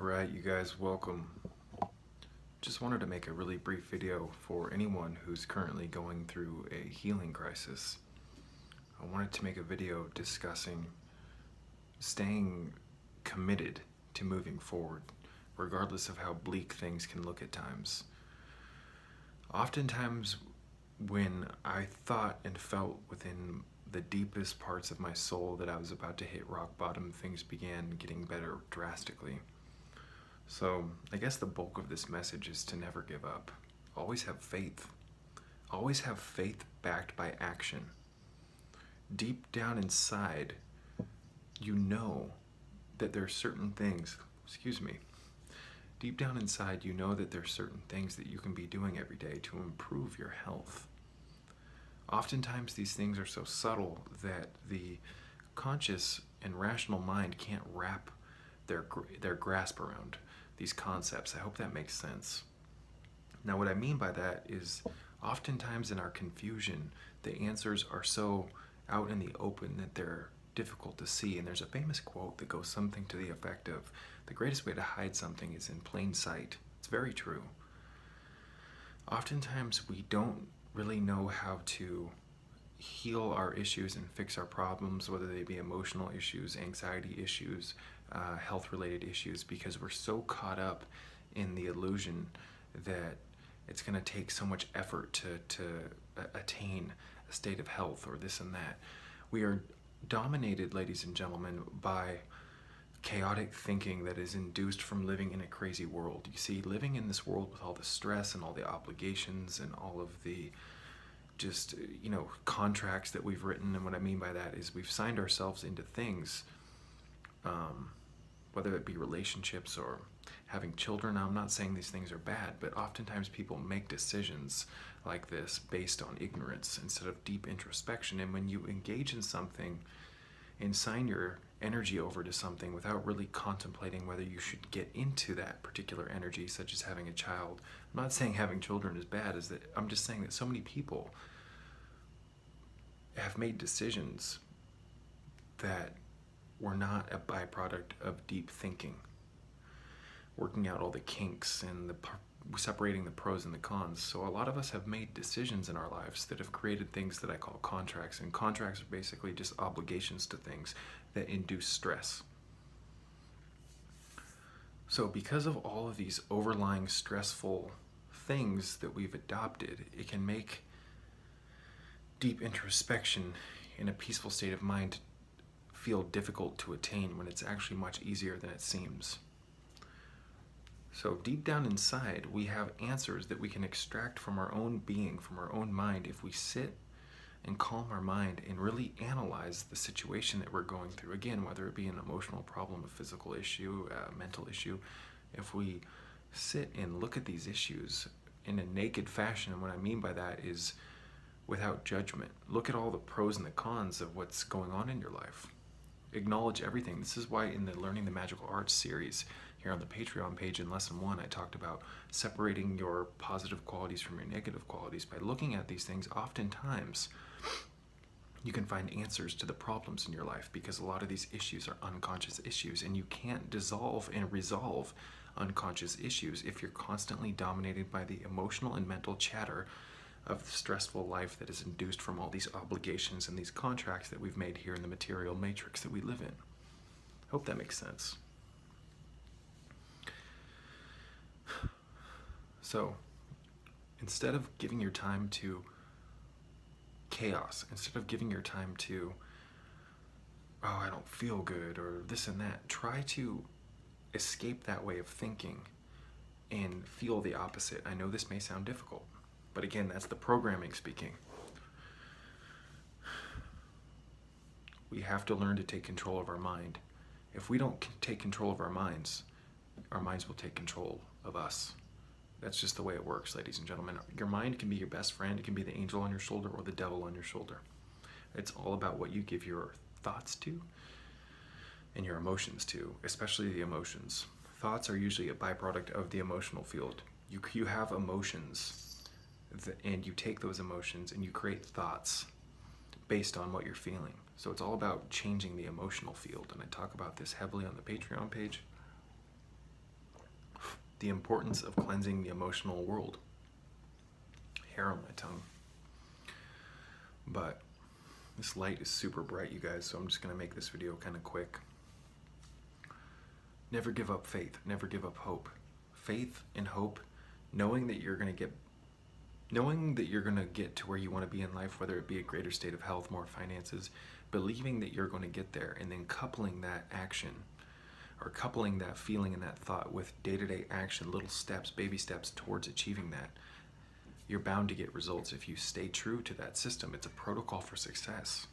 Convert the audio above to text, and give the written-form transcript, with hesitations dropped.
Alright, you guys, welcome. Just wanted to make a really brief video for anyone who's currently going through a healing crisis. I wanted to make a video discussing staying committed to moving forward, regardless of how bleak things can look at times. Oftentimes, when I thought and felt within the deepest parts of my soul that I was about to hit rock bottom, things began getting better drastically. So I guess the bulk of this message is to never give up. Always have faith. Always have faith backed by action. Deep down inside, you know that there are certain things, deep down inside you know that there are certain things that you can be doing every day to improve your health. Oftentimes these things are so subtle that the conscious and rational mind can't wrap their grasp around these concepts. I hope that makes sense. Now, what I mean by that is oftentimes in our confusion, the answers are so out in the open that they're difficult to see. And there's a famous quote that goes something to the effect of, the greatest way to hide something is in plain sight. It's very true. Oftentimes we don't really know how to heal our issues and fix our problems, whether they be emotional issues, anxiety issues, health-related issues, because we're so caught up in the illusion that it's going to take so much effort to attain a state of health or this and that. We are dominated, ladies and gentlemen, by chaotic thinking that is induced from living in a crazy world. You see, living in this world with all the stress and all the obligations and all of the just, contracts that we've written. And what I mean by that is we've signed ourselves into things, whether it be relationships or having children. Now, I'm not saying these things are bad, but oftentimes people make decisions like this based on ignorance instead of deep introspection. And when you engage in something and sign your energy over to something without really contemplating whether you should get into that particular energy, such as having a child. I'm not saying having children is bad, I'm just saying that so many people have made decisions that were not a byproduct of deep thinking, working out all the kinks and separating the pros and the cons. So a lot of us have made decisions in our lives that have created things that I call contracts, and contracts are basically just obligations to things that induce stress. So because of all of these overlying stressful things that we've adopted, it can make deep introspection in a peaceful state of mind feel difficult to attain when it's actually much easier than it seems. So deep down inside, we have answers that we can extract from our own being, from our own mind, if we sit and calm our mind and really analyze the situation that we're going through. Again, whether it be an emotional problem, a physical issue, a mental issue, if we sit and look at these issues in a naked fashion, and what I mean by that is without judgment. Look at all the pros and the cons of what's going on in your life. Acknowledge everything. This is why in the Learning the Magical Arts series here on the Patreon page in Lesson 1, I talked about separating your positive qualities from your negative qualities. By looking at these things, oftentimes you can find answers to the problems in your life, because a lot of these issues are unconscious issues, and you can't dissolve and resolve unconscious issues if you're constantly dominated by the emotional and mental chatter of the stressful life that is induced from all these obligations and these contracts that we've made here in the material matrix that we live in. Hope that makes sense. So, instead of giving your time to chaos, instead of giving your time to, oh, I don't feel good, or this and that, try to escape that way of thinking and feel the opposite. I know this may sound difficult, but again, that's the programming speaking. We have to learn to take control of our mind. If we don't take control of our minds will take control of us. That's just the way it works, ladies and gentlemen. Your mind can be your best friend. It can be the angel on your shoulder or the devil on your shoulder. It's all about what you give your thoughts to and your emotions to, especially the emotions. Thoughts are usually a byproduct of the emotional field. You have emotions, and you take those emotions and you create thoughts based on what you're feeling. So it's all about changing the emotional field, and I talk about this heavily on the Patreon page. The importance of cleansing the emotional world. Hair on my tongue. But this light is super bright, you guys, so I'm just going to make this video kind of quick. Never give up faith. Never give up hope. Faith and hope, knowing that you're going to get to where you want to be in life, whether it be a greater state of health, more finances, believing that you're going to get there, and then coupling that action or coupling that feeling and that thought with day-to-day action, little steps, baby steps towards achieving that. You're bound to get results if you stay true to that system. It's a protocol for success.